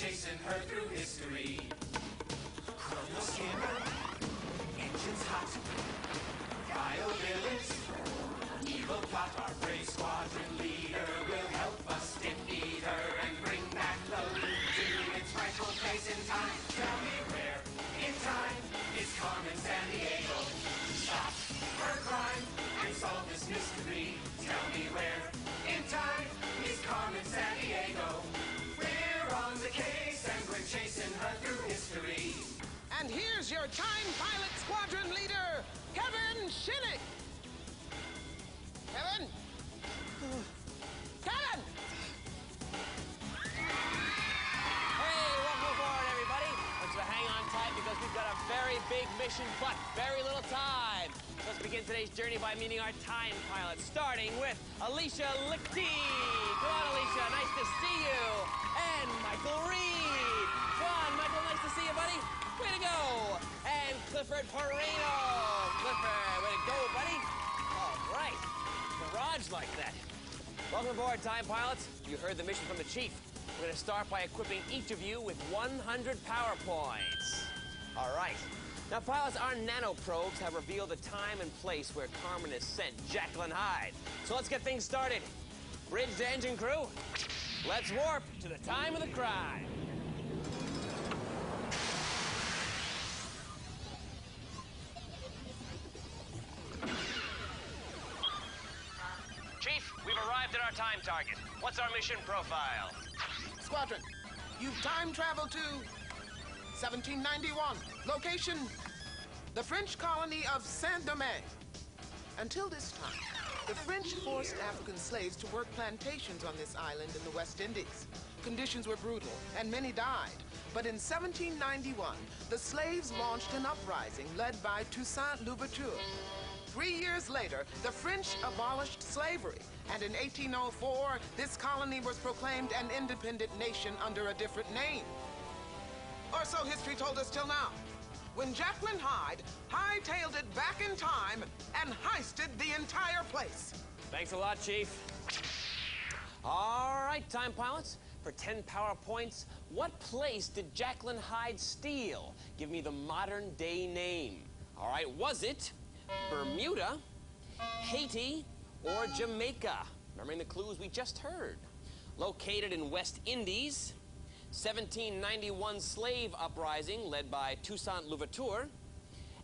chasing her through history. Colonel Skinner, engines hot, bio-villains, evil plot. Our brave squadron leader will help us defeat her and bring back the loot to its rightful place in time. Tell me where in time is Carmen Sandiego? Stop her crime and solve this mystery. Tell me where in time is Carmen Sandiego? We're on the case and we're chasing her through history. And here's your Time Pilot Squadron leader, Kevin Shinnick. Kevin? Kevin! Hey, welcome aboard, everybody. I want you to hang on tight because we've got a very big mission, but very little time. Let's begin today's journey by meeting our time pilots, starting with Alicia Lichty. Come on, Alicia, nice to see you. And Michael Reed. Come on, Michael, nice to see you, buddy. Way to go. And Clifford Perino. Clifford, way to go, buddy. All right. Garage like that. Welcome aboard, time pilots. You heard the mission from the chief. We're going to start by equipping each of you with 100 power points. All right. Now, pilots, our nanoprobes have revealed the time and place where Carmen has sent Jaqueline Hyde. So let's get things started. Bridge to engine crew. Let's warp to the time of the crime. Chief, we've arrived at our time target. What's our mission profile? Squadron, you've time traveled to 1791. Location, the French colony of Saint-Domingue. Until this time, the French forced African slaves to work plantations on this island in the West Indies. Conditions were brutal, and many died. But in 1791, the slaves launched an uprising led by Toussaint Louverture. 3 years later, the French abolished slavery, and in 1804, this colony was proclaimed an independent nation under a different name. Or so history told us till now, when Jaqueline Hyde hightailed it back in time and heisted the entire place. Thanks a lot, Chief. All right, time pilots. For 10 power points, what place did Jaqueline Hyde steal? Give me the modern-day name. All right, was it Bermuda, Haiti, or Jamaica? Remembering the clues we just heard. Located in West Indies, 1791 slave uprising led by Toussaint Louverture,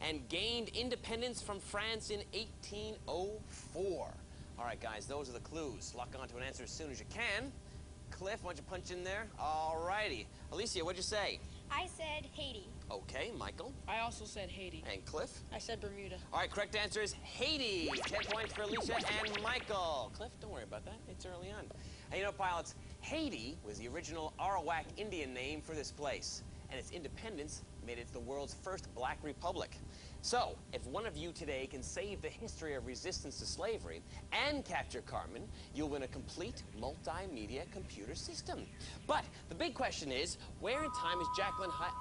and gained independence from France in 1804. All right, guys, those are the clues. Lock on to an answer as soon as you can. Cliff, why don't you punch in there? All righty. Alicia, what'd you say? I said Haiti. Okay, Michael. I also said Haiti. And Cliff? I said Bermuda. All right, correct answer is Haiti. 10 points for Alicia and Michael. Cliff, don't worry about that. It's early on. And you know, pilots, Haiti was the original Arawak Indian name for this place, and its independence made it the world's first black republic. So, if one of you today can save the history of resistance to slavery and capture Carmen, you'll win a complete multimedia computer system. But the big question is, where in time is Jaqueline Hyde?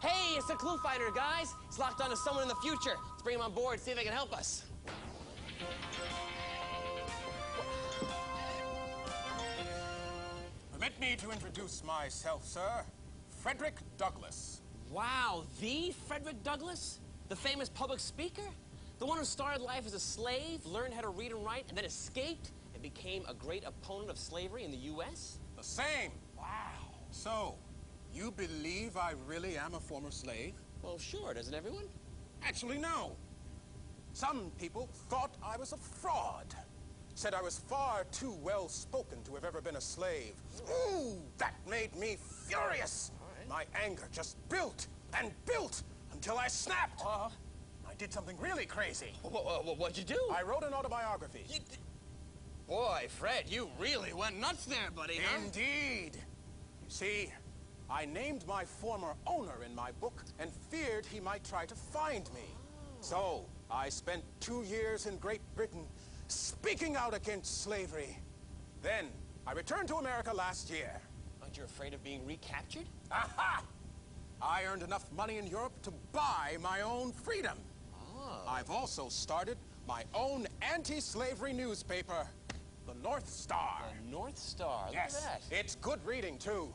Hey, it's the clue finder, guys. It's locked on to someone in the future. Let's bring him on board, see if they can help us. Permit me to introduce myself, sir. Frederick Douglas. Wow, the Frederick Douglas? The famous public speaker? The one who started life as a slave, learned how to read and write, and then escaped and became a great opponent of slavery in the U.S.? The same. Wow. So, you believe I really am a former slave? Well, sure, doesn't everyone? Actually, no. Some people thought I was a fraud. Said I was far too well-spoken to have ever been a slave. Ooh, that made me furious. My anger just built and built until I snapped. I did something really crazy. What'd you do? I wrote an autobiography. Boy, Fred, you really went nuts there, buddy, huh? Indeed. You see, I named my former owner in my book and feared he might try to find me. So, I spent 2 years in Great Britain speaking out against slavery. Then, I returned to America last year. Aren't you afraid of being recaptured? Aha! I earned enough money in Europe to buy my own freedom. Oh. I've also started my own anti-slavery newspaper, the North Star. The North Star, look Yes, at that. it's good reading, too.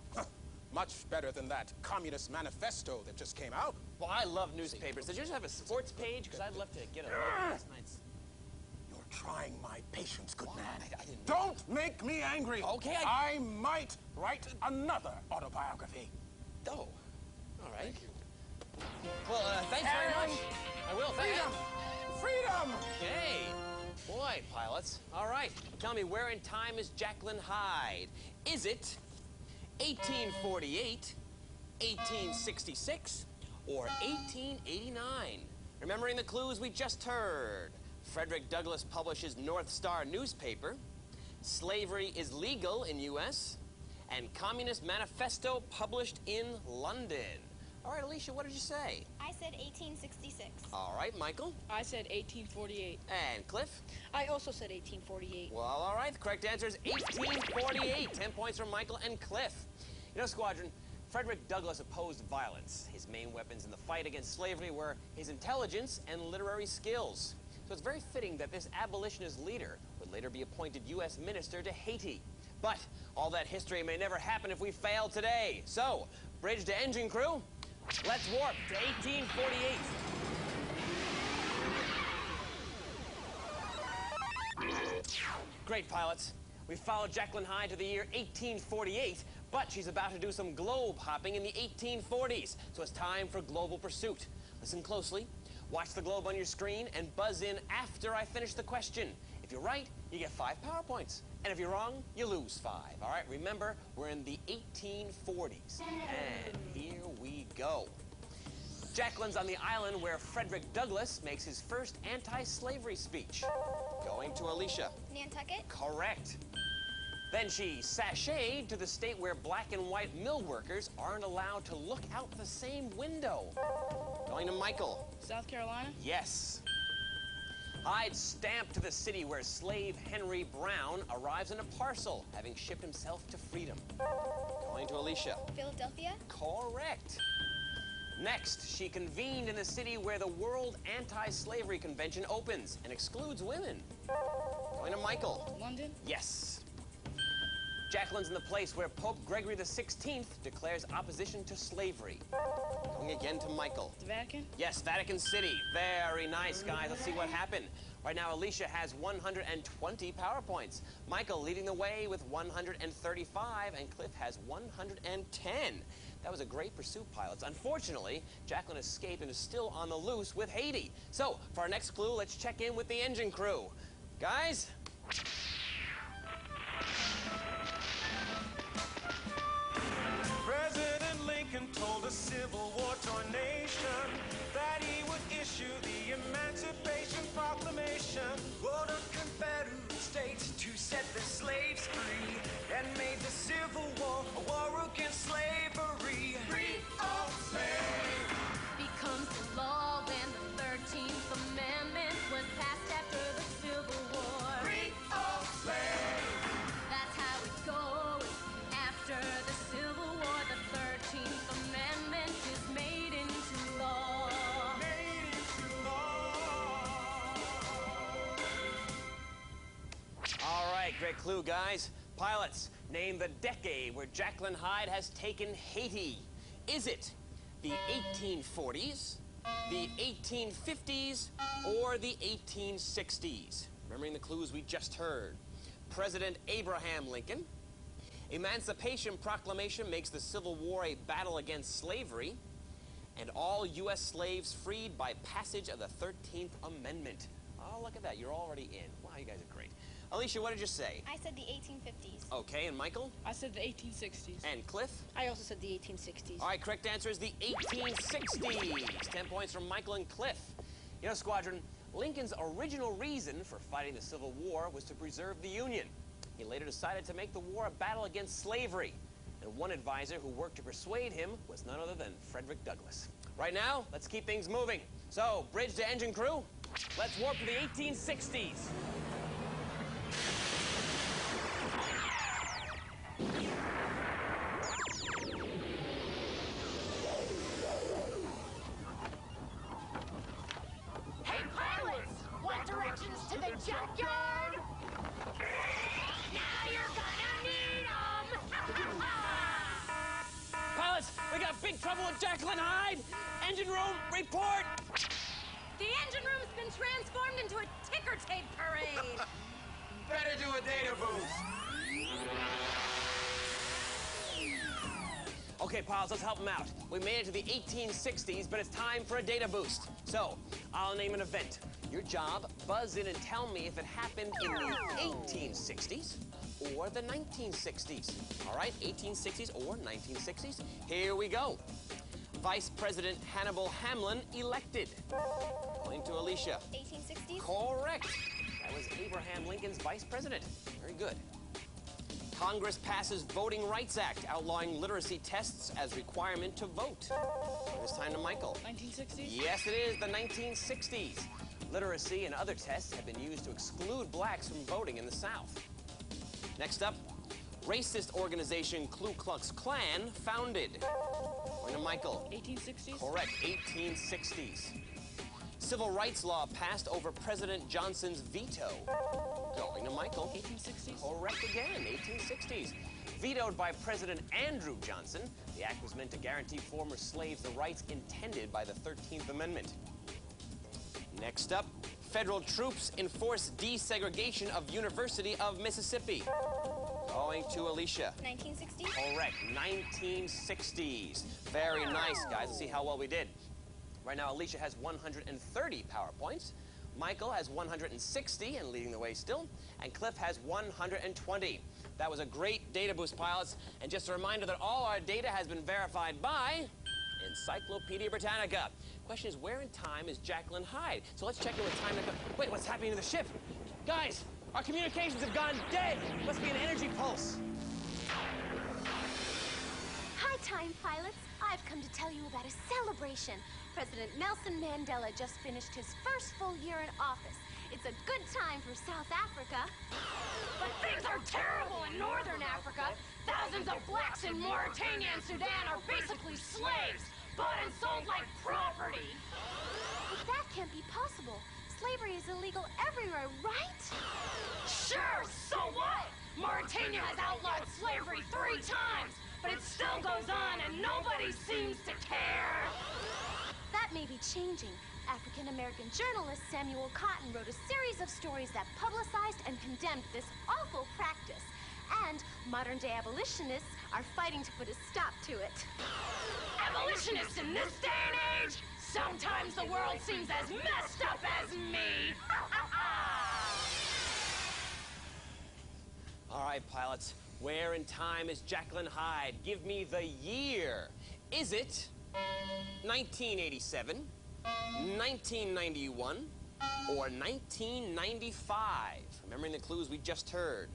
Much better than that Communist Manifesto that just came out. Well, I love newspapers. Did yours have a sports page? Because I'd love to get a look at last night's. You're trying my patience, good man. I didn't. Don't make me angry. Okay, I might write another autobiography. Oh, all right. Well, thanks very much. I will. Thank you. Freedom! Okay. Boy, pilots. All right. Tell me, where in time is Jaqueline Hyde? Is it 1848, 1866, or 1889? Remembering the clues we just heard. Frederick Douglas publishes North Star newspaper. Slavery is legal in U.S. And Communist Manifesto published in London. All right, Alicia, what did you say? I said 1866. All right, Michael. I said 1848. And Cliff? I also said 1848. Well, all right, the correct answer is 1848. 10 points from Michael and Cliff. You know, Squadron, Frederick Douglass opposed violence. His main weapons in the fight against slavery were his intelligence and literary skills. So it's very fitting that this abolitionist leader would later be appointed U.S. minister to Haiti. But all that history may never happen if we fail today. So, bridge to engine crew, let's warp to 1848. Great, pilots. We followed Jaqueline Hyde to the year 1848, but she's about to do some globe hopping in the 1840s. So it's time for global pursuit. Listen closely, watch the globe on your screen, and buzz in after I finish the question. If you're right, you get 5 power points. And if you're wrong, you lose 5. All right, remember, we're in the 1840s. And here we go. Jaqueline's on the island where Frederick Douglass makes his first anti-slavery speech. Going to Alicia. Nantucket? Correct. Then she sashayed to the state where black and white mill workers aren't allowed to look out the same window. Going to Michael. South Carolina? Yes. Hyde stamped to the city where slave Henry Brown arrives in a parcel, having shipped himself to freedom. Going to Alicia. Philadelphia? Correct. Next, she convened in the city where the World Anti-Slavery Convention opens and excludes women. Going to Michael. London? Yes. Jaqueline's in the place where Pope Gregory XVI declares opposition to slavery. Going again to Michael. The Vatican? Yes, Vatican City. Very nice, guys. Let's see what happened. Right now, Alicia has 120 power points. Michael leading the way with 135, and Cliff has 110. That was a great pursuit, pilots. Unfortunately, Jaqueline escaped and is still on the loose with Haiti. So, for our next clue, let's check in with the engine crew. Guys? President Lincoln told a Civil War torn nation that he would issue the Emancipation Proclamation. Wrote a Confederate states to set the slaves free and made the Civil War a war against slavery. Free all slaves becomes the law when the 13th Amendment was passed after the Civil War. Free all slaves. That's how it goes. After the Civil War, the 13th Amendment is made into law. Made into law. All right, great clue, guys. Pilots, name the decade where Jaqueline Hyde has taken Haiti. Is it the 1840s, the 1850s, or the 1860s? Remembering the clues we just heard. President Abraham Lincoln. Emancipation Proclamation makes the Civil War a battle against slavery. And all U.S. slaves freed by passage of the 13th Amendment. Oh, look at that. You're already in. Wow, you guys are great. Alicia, what did you say? I said the 1850s. Okay, and Michael? I said the 1860s. And Cliff? I also said the 1860s. All right, correct answer is the 1860s. 10 points from Michael and Cliff. You know, Squadron, Lincoln's original reason for fighting the Civil War was to preserve the Union. He later decided to make the war a battle against slavery. And one advisor who worked to persuade him was none other than Frederick Douglass. Right now, let's keep things moving. So, bridge to engine crew, let's warp to the 1860s. Hey, pilots! What directions to the junkyard? Now you're gonna need 'em! got big trouble with Jaqueline Hyde. Engine room, report. The engine room's been transformed into a ticker tape parade. Better do a data boost. Okay, pilots, let's help them out. We made it to the 1860s, but it's time for a data boost. So, I'll name an event. Your job, buzz in and tell me if it happened in the 1860s or the 1960s. All right, 1860s or 1960s. Here we go. Vice President Hannibal Hamlin elected. Going to Alicia. 1860s. Correct. That was Abraham Lincoln's vice president. Very good. Congress passes Voting Rights Act, outlawing literacy tests as requirement to vote. It's time to Michael. 1960s? Yes, it is the 1960s. Literacy and other tests have been used to exclude blacks from voting in the South. Next up, racist organization Ku Klux Klan founded. Going to Michael. 1860s? Correct, 1860s. Civil rights law passed over President Johnson's veto. Going to Michael. 1860s? Correct again, 1860s. Vetoed by President Andrew Johnson, the act was meant to guarantee former slaves the rights intended by the 13th Amendment. Next up, federal troops enforce desegregation of University of Mississippi. Going to Alicia. 1960s. Correct, 1960s. Very nice, guys. Let's see how well we did. Right now, Alicia has 130 power points. Michael has 160 and leading the way still. And Cliff has 120. That was a great data boost, pilots. And just a reminder that all our data has been verified by Encyclopedia Britannica. Question is, where in time is Jaqueline Hyde? So let's check in with time. Wait, what's happening to the ship? Guys, our communications have gone dead. Must be an energy pulse. Hi, time pilots. I've come to tell you about a celebration. President Nelson Mandela just finished his first full year in office. It's a good time for South Africa. But things are terrible in Northern Africa. Thousands of blacks in Mauritania and Sudan are basically slaves, bought and sold like property. But that can't be possible. Slavery is illegal everywhere, right? Sure, so what? Mauritania has outlawed slavery 3 times, but it still goes on and nobody seems to care. That may be changing. African-American journalist Samuel Cotton wrote a series of stories that publicized and condemned this awful practice. And modern-day abolitionists are fighting to put a stop to it. Abolitionists in this day and age? Sometimes the world seems as messed up as me. All right, pilots. Where in time is Jaqueline Hyde? Give me the year. Is it 1987, 1991, or 1995? Remembering the clues we just heard.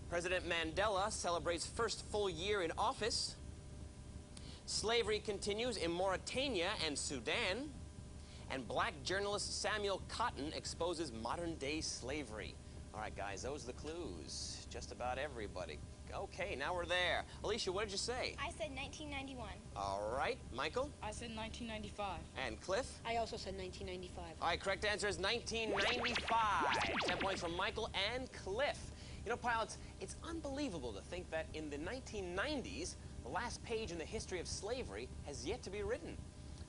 President Mandela celebrates first full year in office. Slavery continues in Mauritania and Sudan. And black journalist Samuel Cotton exposes modern-day slavery. All right, guys, those are the clues. Just about everybody. Okay, now we're there. Alicia, what did you say? I said 1991. All right, Michael? I said 1995. And Cliff? I also said 1995. All right, correct answer is 1995. 10 points from Michael and Cliff. You know, pilots, it's unbelievable to think that in the 1990s, the last page in the history of slavery has yet to be written.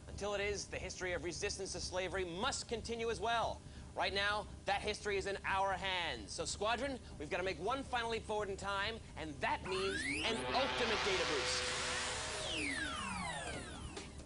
Until it is, the history of resistance to slavery must continue as well. Right now, that history is in our hands. So, Squadron, we've got to make one final leap forward in time, and that means an ultimate data boost.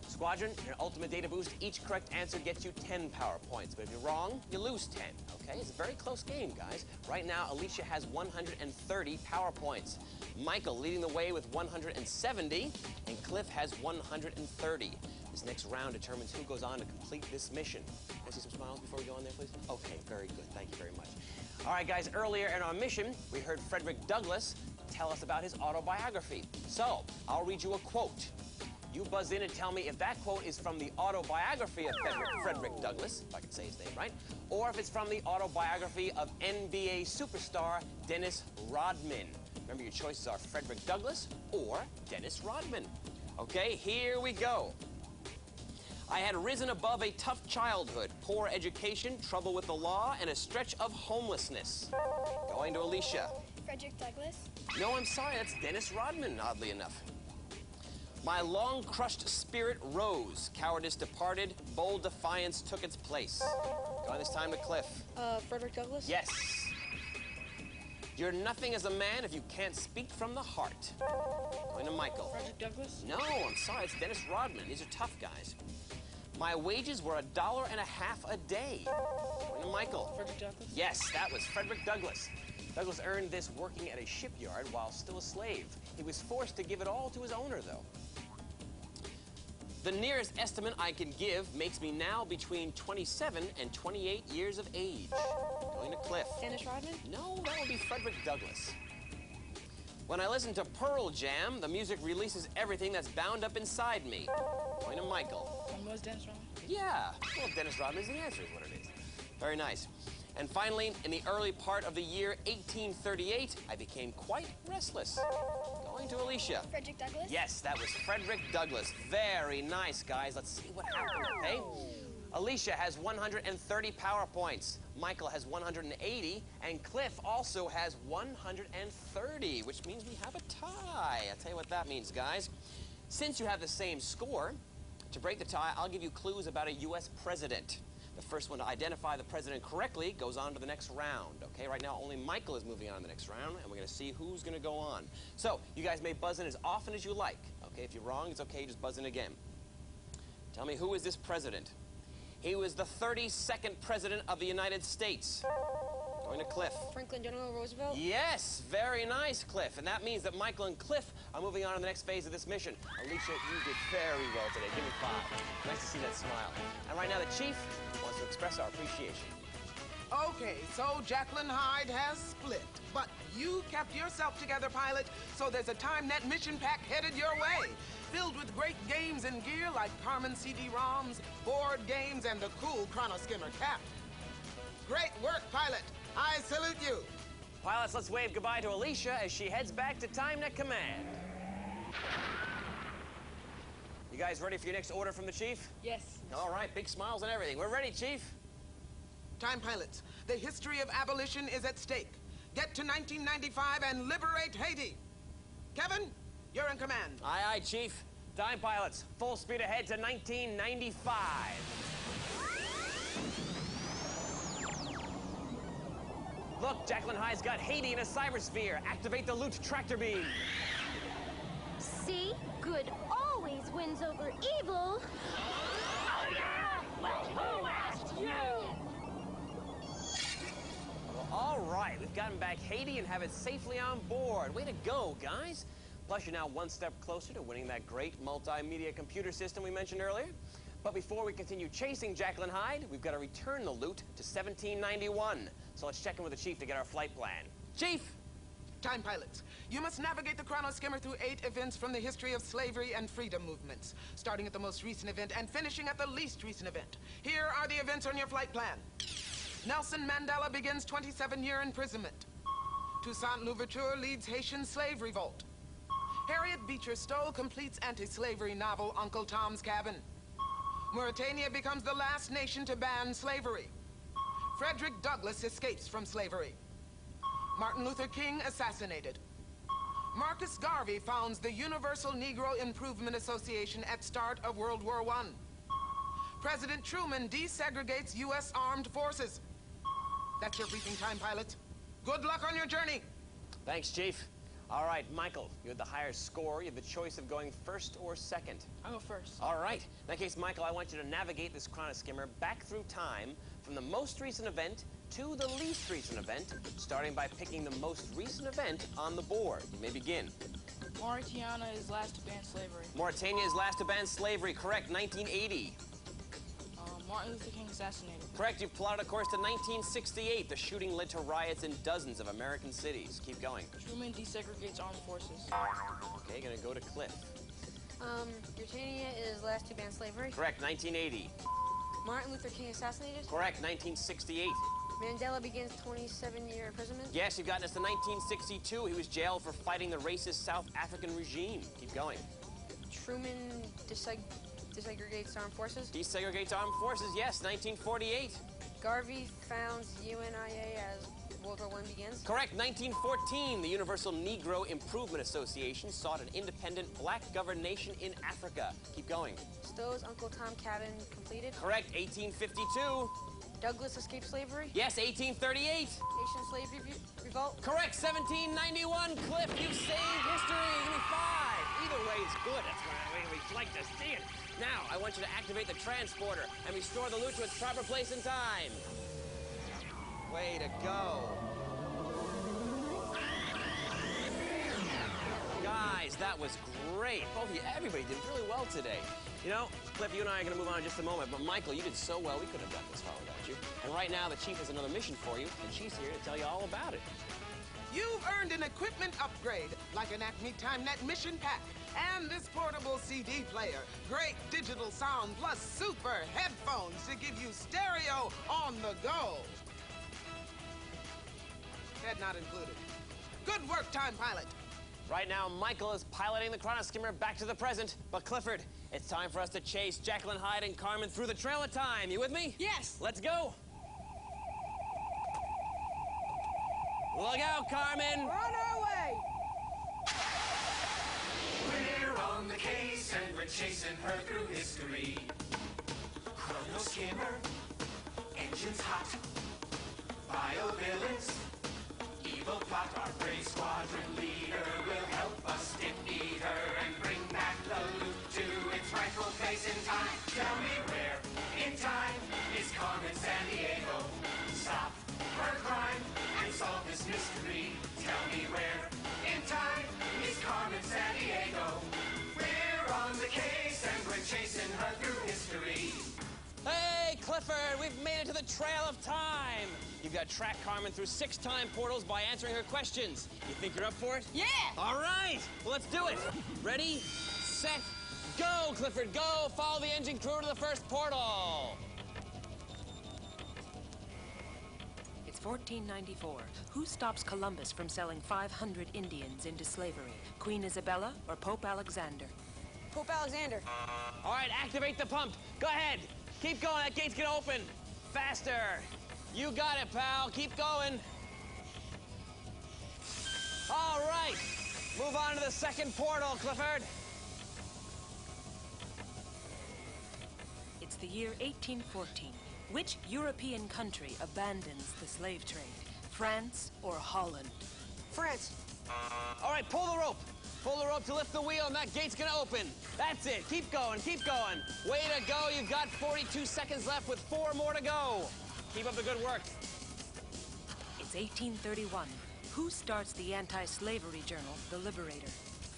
Squadron, your ultimate data boost, each correct answer gets you 10 power points. But if you're wrong, you lose 10, okay? It's a very close game, guys. Right now, Alicia has 130 power points. Michael leading the way with 170, and Cliff has 130. This next round determines who goes on to complete this mission. Can I see some smiles before we go on there, please? Okay, very good. Thank you very much. All right, guys, earlier in our mission, we heard Frederick Douglas tell us about his autobiography. So, I'll read you a quote. You buzz in and tell me if that quote is from the autobiography of Frederick Douglas, if I can say his name right, or if it's from the autobiography of NBA superstar Dennis Rodman. Remember, your choices are Frederick Douglas or Dennis Rodman. Okay, here we go. I had risen above a tough childhood, poor education, trouble with the law, and a stretch of homelessness. Going to Alicia. Frederick Douglass. No, I'm sorry, that's Dennis Rodman, oddly enough. My long crushed spirit rose. Cowardice departed. Bold defiance took its place. Going this time to Cliff. Frederick Douglas? Yes. You're nothing as a man if you can't speak from the heart. Going to Michael. Frederick Douglas? No, I'm sorry, it's Dennis Rodman. These are tough guys. My wages were $1.50 a day. Going to Michael. Frederick Douglas? Yes, that was Frederick Douglas. Douglas earned this working at a shipyard while still a slave. He was forced to give it all to his owner, though. The nearest estimate I can give makes me now between 27 and 28 years of age. Going to Cliff. Dennis Rodman? No, that would be Frederick Douglas. When I listen to Pearl Jam, the music releases everything that's bound up inside me. Going to Michael. And was Dennis Rodman? Yeah, well, Dennis Rodman is the answer, is what it is. Very nice. And finally, in the early part of the year 1838, I became quite restless. Going to Alicia. Frederick Douglas? Yes, that was Frederick Douglas. Very nice, guys. Let's see what happened, okay? Alicia has 130 power points. Michael has 180, and Cliff also has 130, which means we have a tie. I'll tell you what that means, guys. Since you have the same score, to break the tie, I'll give you clues about a U.S. president. The first one to identify the president correctly goes on to the next round, okay? Right now, only Michael is moving on to the next round, and we're going to see who's going to go on. So, you guys may buzz in as often as you like, okay? If you're wrong, it's okay, just buzz in again. Tell me, who is this president? He was the 32nd president of the United States. Going to Cliff. Franklin Delano Roosevelt? Yes, very nice, Cliff. And that means that Michael and Cliff are moving on to the next phase of this mission. Alicia, you did very well today. Give me 5. Nice to see that smile. And right now, the Chief wants to express our appreciation. Okay, so Jaqueline Hyde has split, but you kept yourself together, pilot, so there's a TimeNet mission pack headed your way, filled with great games and gear like Carmen CD-ROMs, board games, and the cool Chrono Skimmer cap. Great work, pilot. I salute you. Pilots, let's wave goodbye to Alicia as she heads back to TimeNet Command. You guys ready for your next order from the Chief? Yes. All right, big smiles and everything. We're ready, Chief. Time pilots, the history of abolition is at stake. Get to 1995 and liberate Haiti. Kevin, you're in command. Aye, aye, Chief. Time pilots, full speed ahead to 1995. Look, Jaqueline Hyde's got Haiti in a cybersphere. Activate the loot tractor beam. See? Good always wins over evil. Oh, yeah? Well, who asked you? Well, all right, we've gotten back Haiti and have it safely on board. Way to go, guys. Plus, you're now one step closer to winning that great multimedia computer system we mentioned earlier. But before we continue chasing Jaqueline Hyde, we've got to return the loot to 1791. So let's check in with the Chief to get our flight plan. Chief! Time pilots, you must navigate the Chrono Skimmer through 8 events from the history of slavery and freedom movements, starting at the most recent event and finishing at the least recent event. Here are the events on your flight plan. Nelson Mandela begins 27-year imprisonment. Toussaint Louverture leads Haitian slave revolt. Harriet Beecher Stowe completes anti-slavery novel Uncle Tom's Cabin. Mauritania becomes the last nation to ban slavery. Frederick Douglass escapes from slavery. Martin Luther King assassinated. Marcus Garvey founds the Universal Negro Improvement Association at start of World War I. President Truman desegregates U.S. armed forces. That's your briefing time, pilots. Good luck on your journey. Thanks, Chief. All right, Michael, you had the higher score. You have the choice of going first or second. I'll go first. All right. In that case, Michael, I want you to navigate this Chrono Skimmer back through time from the most recent event to the least recent event, starting by picking the most recent event on the board. You may begin. Mauritania is last to ban slavery. Mauritania is last to ban slavery. Correct. 1980. Martin Luther King assassinated. Correct. You've plotted a course to 1968. The shooting led to riots in dozens of American cities. Keep going. Truman desegregates armed forces. Okay, gonna go to Cliff. Mauritania is last to ban slavery. Correct. 1980. Martin Luther King assassinated. Correct. 1968. Mandela begins 27-year imprisonment. Yes, you've gotten us to 1962. He was jailed for fighting the racist South African regime. Keep going. Truman desegregates armed forces. Desegregates armed forces, yes, 1948. Garvey founds UNIA as World War I begins? Correct. 1914, the Universal Negro Improvement Association sought an independent black-governed nation in Africa. Keep going. Stowe's Uncle Tom Cabin completed? Correct. 1852. Douglas escaped slavery? Yes, 1838. Haitian slave revolt? Correct. 1791. Cliff, you saved history. Give me 5. Either way, it's good. That's what we'd like to see it. Now, I want you to activate the transporter and restore the loot to its proper place and time. Way to go. Guys, that was great. Both of you, everybody did really well today. You know, Cliff, you and I are going to move on in just a moment, but Michael, you did so well, we couldn't have got this far without you. And right now, the Chief has another mission for you, and she's here to tell you all about it. You've earned an equipment upgrade, like an Acme TimeNet mission pack, and this portable CD player. Great digital sound, plus super headphones to give you stereo on the go. Head not included. Good work, Time Pilot. Right now, Michael is piloting the chronoskimmer back to the present. But Clifford, it's time for us to chase Jaqueline Hyde and Carmen through the trail of time. You with me? Yes. Let's go. Look out, Carmen. We're on our way. We're on the case and we're chasing her through history. Chrono skimmer, engines hot, bio-villains, evil plot. Our brave squadron leader will help us defeat her and bring back the loot to its rightful place in time. Tell me where in time is Carmen Sandiego? Stop her crime and solve this mystery. Tell me where in time is Carmen Sandiego? We're on the case and we're chasing her through history. Hey, Clifford, we've made it to the trail of time. You've got to track Carmen through 6 time portals by answering her questions. You think you're up for it? Yeah. All right, well, let's do it. Ready, set, go, Clifford, go. Follow the engine crew to the first portal. It's 1494. Who stops Columbus from selling 500 Indians into slavery? Queen Isabella or Pope Alexander? Pope Alexander. All right, activate the pump. Go ahead. Keep going. That gate's gonna open. Faster. You got it, pal. Keep going. All right. Move on to the second portal, Clifford. It's the year 1814. Which European country abandons the slave trade? France or Holland? France. All right, pull the rope. Pull the rope to lift the wheel, and that gate's gonna open. That's it. Keep going, keep going. Way to go. You've got 42 seconds left with 4 more to go. Keep up the good work. It's 1831. Who starts the anti-slavery journal, The Liberator?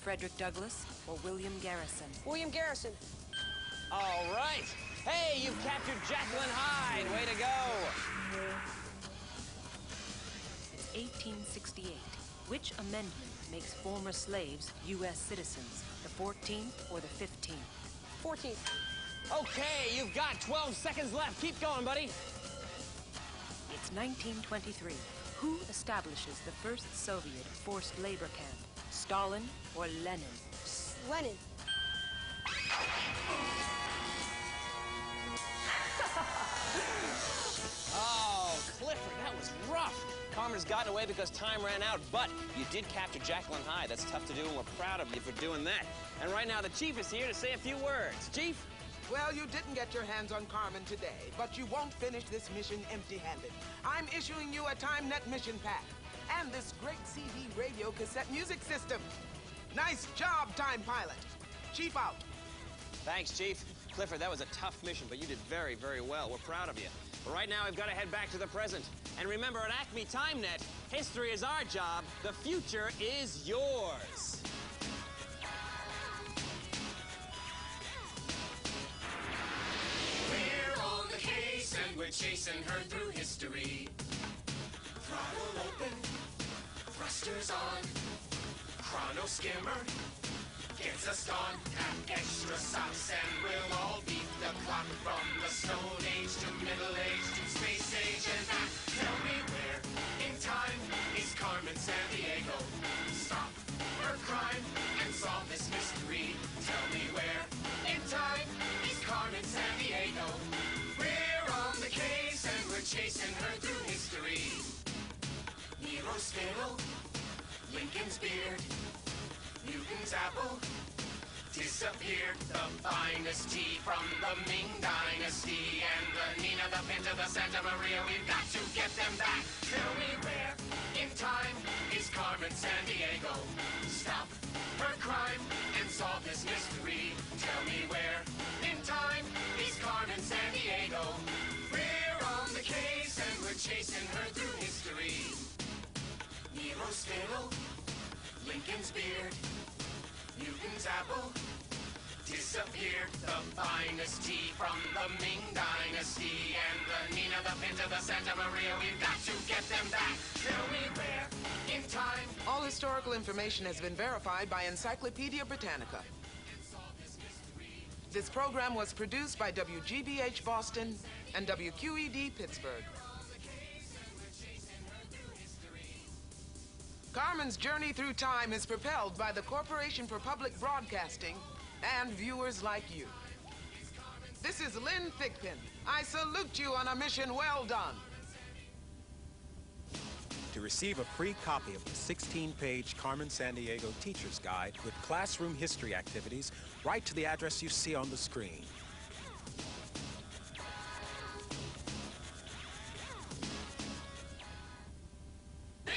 Frederick Douglas or William Garrison? William Garrison. All right. Hey, you've captured Jaqueline Hyde. Way to go. It's 1868. Which amendment makes former slaves U.S. citizens? The 14th or the 15th? 14th. Okay, you've got 12 seconds left. Keep going, buddy. It's 1923. Who establishes the first Soviet forced labor camp? Stalin or Lenin? Lenin. Oh, Clifford, that was rough. Carmen's gotten away because time ran out, but you did capture Jaqueline Hyde. That's tough to do, and we're proud of you for doing that. And right now, the Chief is here to say a few words. Chief? Well, you didn't get your hands on Carmen today, but you won't finish this mission empty-handed. I'm issuing you a TimeNet mission pack and this great CD radio cassette music system. Nice job, Time Pilot. Chief out. Thanks, Chief. Clifford, that was a tough mission, but you did very, very well. We're proud of you. But right now, we've got to head back to the present. And remember, at Acme TimeNet, history is our job. The future is yours. We're on the case and we're chasing her through history. Throttle open, thrusters on, chrono skimmer gets us gone. Pack extra socks and we'll all beat the clock from the Stone Age to Middle Age to Space Age and back. Tell me where in time is Carmen Sandiego? Stop her crime and solve this mystery. Tell me where in time is Carmen Sandiego? We're on the case and we're chasing her through history. Nero's fiddle, Lincoln's beard, Newton's apple disappeared. The finest tea from the Ming Dynasty, and the Nina, the Pinta, the Santa Maria, we've got to get them back. Tell me where in time is Carmen Sandiego? Stop her crime and solve this mystery. Tell me where in time is Carmen Sandiego? We're on the case and we're chasing her through history. Nero's fiddle, Lincoln's beard, Newton's apple disappeared. The finest tea from the Ming Dynasty, and the Nina, the Pinta, the Santa Maria, we've got to get them back. Tell me where in time. All historical information has been verified by Encyclopedia Britannica. This program was produced by WGBH Boston and WQED Pittsburgh. Carmen's journey through time is propelled by the Corporation for Public Broadcasting and viewers like you. This is Lynn Thigpen. I salute you on a mission well done. To receive a free copy of the 16-page Carmen Sandiego Teacher's Guide with classroom history activities, write to the address you see on the screen.